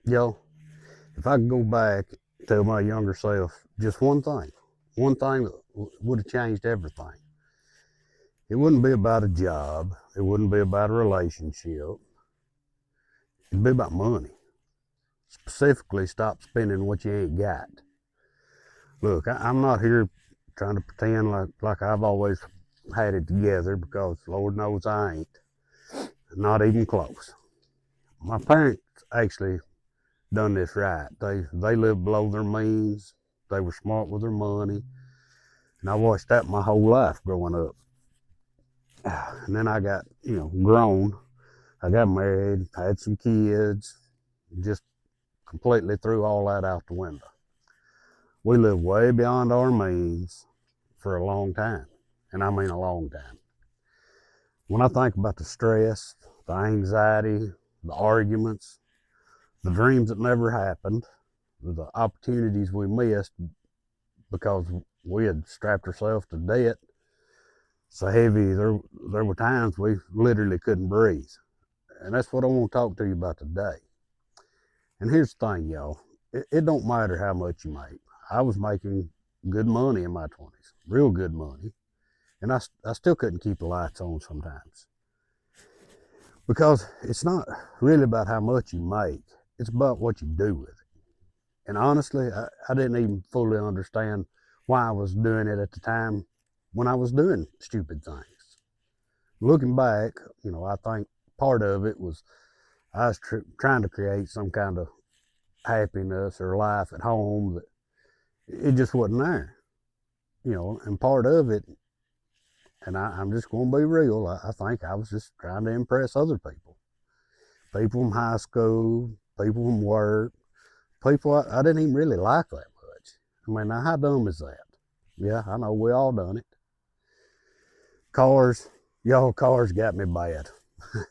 Yo, if I could go back, tell my younger self just one thing that would have changed everything. It wouldn't be about a job. It wouldn't be about a relationship. It'd be about money. Specifically, stop spending what you ain't got. Look, I'm not here trying to pretend like I've always had it together because Lord knows I ain't. Not even close. My parents actually done this right. They lived below their means. They were smart with their money. And I watched that my whole life growing up. And then I got, grown. I got married, had some kids, just completely threw all that out the window. We lived way beyond our means for a long time. And I mean a long time. When I think about the stress, the anxiety, the arguments, the dreams that never happened, the opportunities we missed because we had strapped ourselves to debt so heavy, there were times we literally couldn't breathe. And that's what I want to talk to you about today. And here's the thing, y'all. It don't matter how much you make. I was making good money in my 20s, real good money. And I still couldn't keep the lights on sometimes. Because it's not really about how much you make, it's about what you do with it. And honestly, I didn't even fully understand why I was doing it at the time when I was doing stupid things. Looking back, I think part of it was I was trying to create some kind of happiness or life at home that it just wasn't there. And part of it, and I'm just going to be real, I think I was just trying to impress other people. People from high school, people from work, people I didn't even really like that much. I mean, now how dumb is that? Yeah, I know we all done it. Cars, y'all cars got me bad.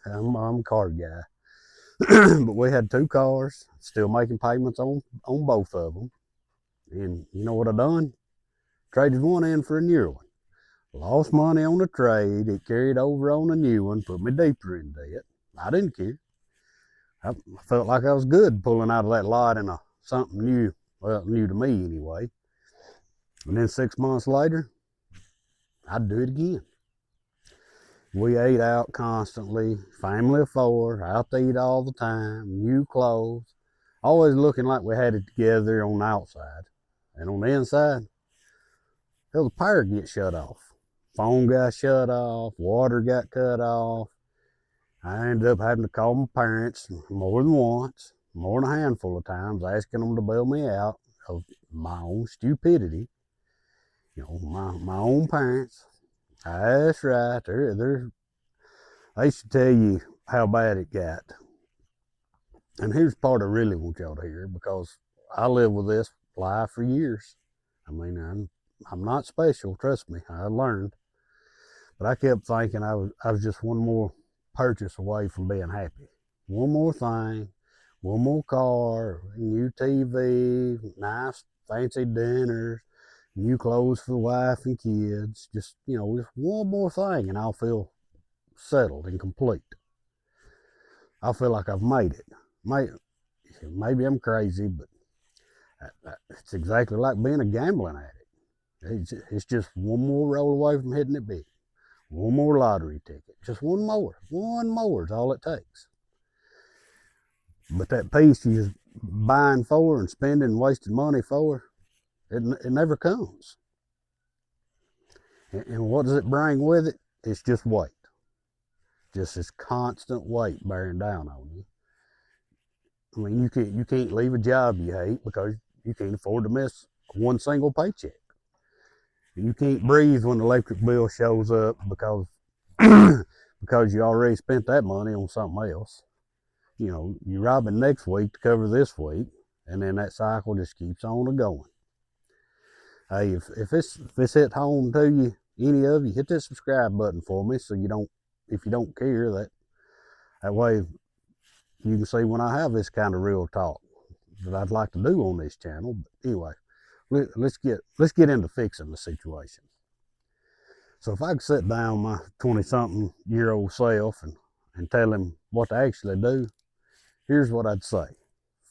I'm a car guy. But we had two cars, still making payments on both of them. And you know what I done? Traded one in for a new one. Lost money on the trade. It carried over on a new one, put me deeper in debt. I didn't care. I felt like I was good pulling out of that lot in something new. Well, new to me anyway. And then 6 months later, I'd do it again. We ate out constantly, family of four, out to eat all the time, new clothes, always looking like we had it together on the outside. And on the inside, hell, the power get shut off. Phone got shut off, water got cut off. I ended up having to call my parents more than once, more than a handful of times, asking them to bail me out of my own stupidity. My own parents. That's right. They should tell you how bad it got. And here's the part I really want y'all to hear because I lived with this lie for years. I mean, I'm not special, trust me. I learned. But I kept thinking I was just one more purchase away from being happy. One more thing, one more car, new TV, nice fancy dinners, new clothes for the wife and kids. Just one more thing and I'll feel settled and complete. I'll feel like I've made it. Maybe I'm crazy, but it's exactly like being a gambling addict. It's just one more roll away from hitting it big. One more lottery ticket. Just one more. One more is all it takes. But that peace you're buying for and spending and wasting money for, it never comes. And what does it bring with it? It's just weight. Just this constant weight bearing down on you. I mean, you can't leave a job you hate because you can't afford to miss one single paycheck. You can't breathe when the electric bill shows up because because you already spent that money on something else. You're robbing next week to cover this week, and then that cycle just keeps on going. Hey, if this hit home to you, any of you, hit that subscribe button for me so if you don't care, that way you can see when I have this kind of real talk that I'd like to do on this channel. But anyway, let's get into fixing the situation. So if I could sit down my 20-something-year-old self and tell him what to actually do, here's what I'd say.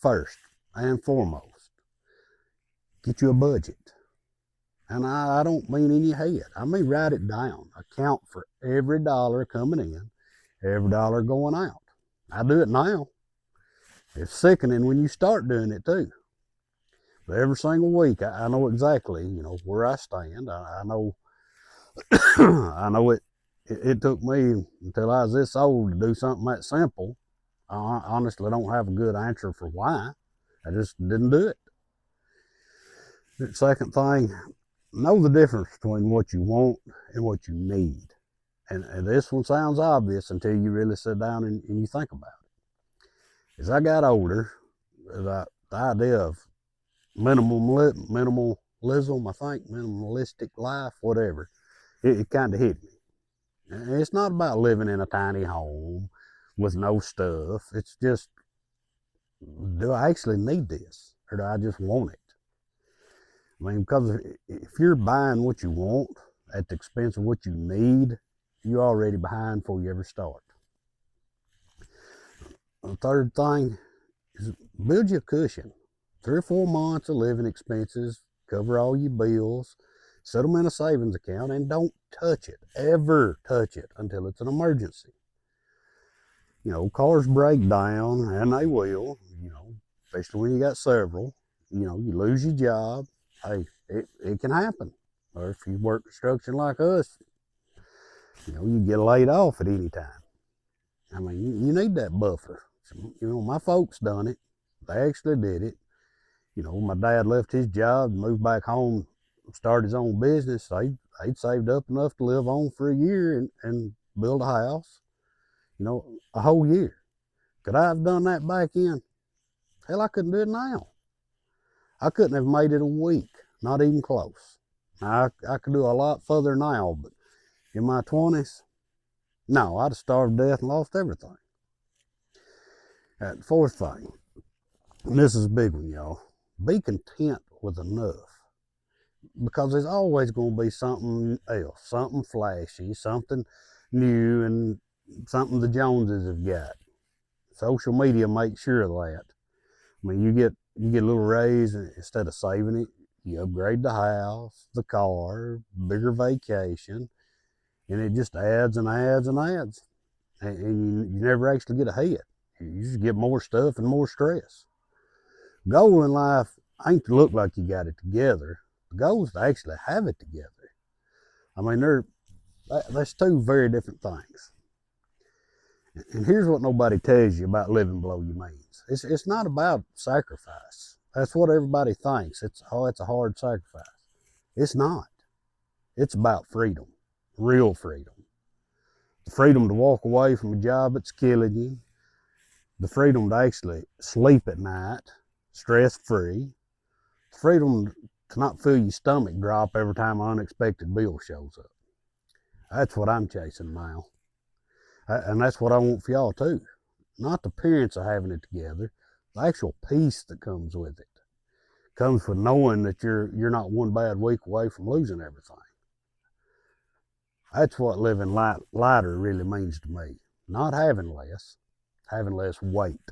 first and foremost, get you a budget. And I don't mean in your head. I mean write it down. Account for every dollar coming in, every dollar going out. I do it now. It's sickening when you start doing it too. But every single week, I know exactly, where I stand. I know, I know it took me until I was this old to do something that simple. I honestly don't have a good answer for why. I just didn't do it. The second thing, know the difference between what you want and what you need. And this one sounds obvious until you really sit down and you think about it. As I got older, the idea of minimalism, I think, minimalistic life, whatever, it kind of hit me. And it's not about living in a tiny home with no stuff. It's just, do I actually need this, or do I just want it? I mean, because if you're buying what you want at the expense of what you need, you're already behind before you ever start. The third thing is build you a cushion. 3 or 4 months of living expenses, cover all your bills, set them in a savings account, and don't touch it, ever touch it until it's an emergency. Cars break down, and they will, especially when you got several. You lose your job. Hey, it can happen. Or if you work construction like us, you get laid off at any time. I mean, you need that buffer. My folks done it. They actually did it. My dad left his job, moved back home, started his own business. They'd saved up enough to live on for a year and build a house, a whole year. Could I have done that back then? Hell, I couldn't do it now. I couldn't have made it a week, not even close. Now, I could do a lot further now, but in my 20s, no, I'd have starved to death and lost everything. Fourth thing, and this is a big one, y'all. Be content with enough, because there's always going to be something else, something flashy, something new, and something the Joneses have got. Social media makes sure of that. I mean, you get a little raise, and instead of saving it, you upgrade the house, the car, bigger vacation, and it just adds and adds and adds, and you never actually get ahead. You just get more stuff and more stress. Goal in life ain't to look like you got it together. The goal is to actually have it together. I mean, that's 2 very different things. And here's what nobody tells you about living below your means. It's not about sacrifice. That's what everybody thinks. It's a hard sacrifice. It's not. It's about freedom, real freedom. The freedom to walk away from a job that's killing you. The freedom to actually sleep at night, stress-free. The freedom to not feel your stomach drop every time an unexpected bill shows up. That's what I'm chasing now. And that's what I want for y'all too. Not the appearance of having it together, the actual peace that comes with it. Comes with knowing that you're not one bad week away from losing everything. That's what living lighter really means to me. Not having less weight.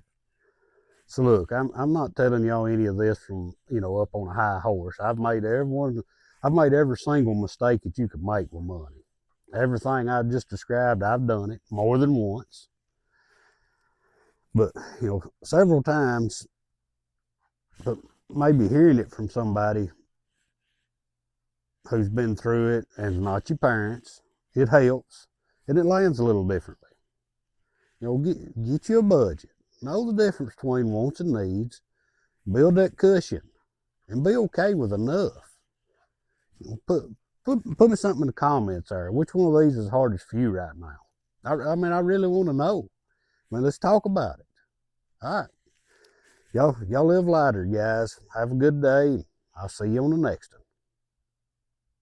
So look, I'm not telling y'all any of this from, up on a high horse. I've made every single mistake that you could make with money. Everything I just described, I've done it more than once. But, several times, but maybe hearing it from somebody who's been through it and not your parents, it helps, and it lands a little differently. Get you a budget. Know the difference between wants and needs. Build that cushion, and be okay with enough. Put me something in the comments there. Which one of these is hardest for you right now? I mean, I really want to know. I mean, let's talk about it. All right. Y'all live lighter, guys. Have a good day. I'll see you on the next one.